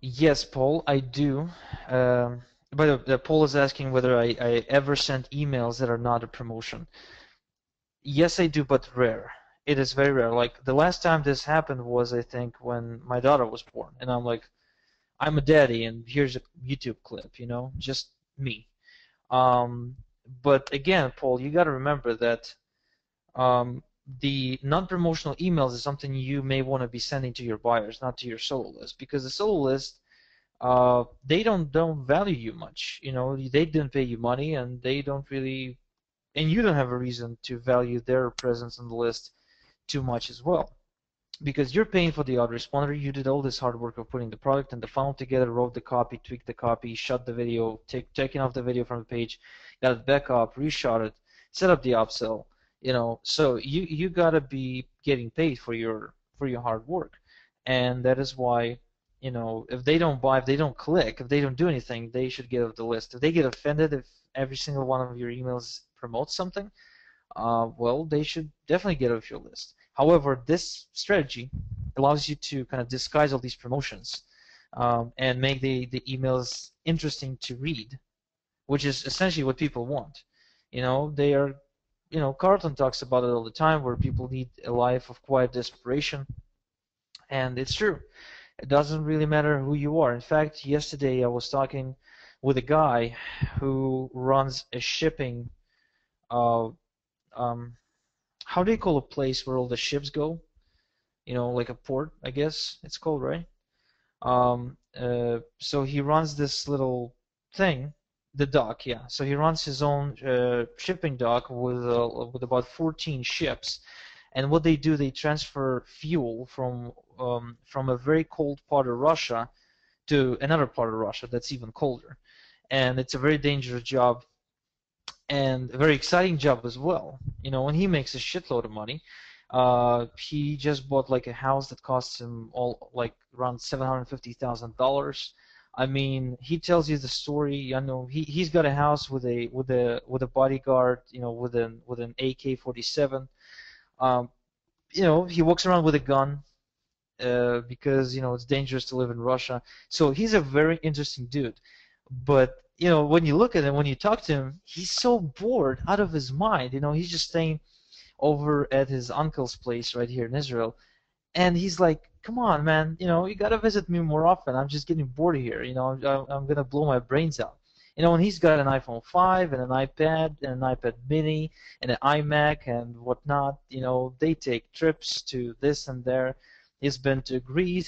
Yes, Paul, I do. But Paul is asking whether I ever sent emails that are not a promotion. Yes, I do, but rare. It is very rare. Like the last time this happened was, I think, when my daughter was born, and I'm like, I'm a daddy, and here's a YouTube clip, just me. Um, but again, Paul, you got to remember that um, the non-promotional emails is something you may want to be sending to your buyers, not to your solo list, because the solo list, they don't value you much. They didn't pay you money, and they don't really, and you don't have a reason to value their presence on the list too much as well, because you're paying for the autoresponder. You did all this hard work of putting the product and the funnel together, wrote the copy, tweaked the copy, shot the video, taking off the video from the page, got it back up, reshot it, set up the upsell. So you gotta be getting paid for your hard work, and that is why, if they don't buy, if they don't click, if they don't do anything, they should get off the list. If they get offended if every single one of your emails promotes something, well, they should definitely get off your list. However, this strategy allows you to kind of disguise all these promotions, and make the emails interesting to read, which is essentially what people want. They are, Carlton talks about it all the time, where people need a life of quiet desperation, and it's true. It doesn't really matter who you are. In fact, yesterday I was talking with a guy who runs a shipping, uh, um, how do you call a place where all the ships go? Like a port, I guess it's called, right? So he runs this little thing, the dock, yeah. So he runs his own shipping dock with about 14 ships, and what they do, they transfer fuel from a very cold part of Russia to another part of Russia that's even colder, and it's a very dangerous job and a very exciting job as well. And he makes a shitload of money. He just bought like a house that costs him all like around $750,000. I mean, he tells you the story. I know he's got a house with a bodyguard, with an AK-47. Um, he walks around with a gun, because it's dangerous to live in Russia. So he's a very interesting dude. But when you look at him, when you talk to him, he's so bored out of his mind. He's just staying over at his uncle's place right here in Israel, and he's like, "Come on, man, you gotta visit me more often. I'm just getting bored here. I'm gonna blow my brains out." And he's got an iPhone 5 and an iPad and an iPad Mini and an iMac and whatnot. They take trips to this and there. He's been to Greece.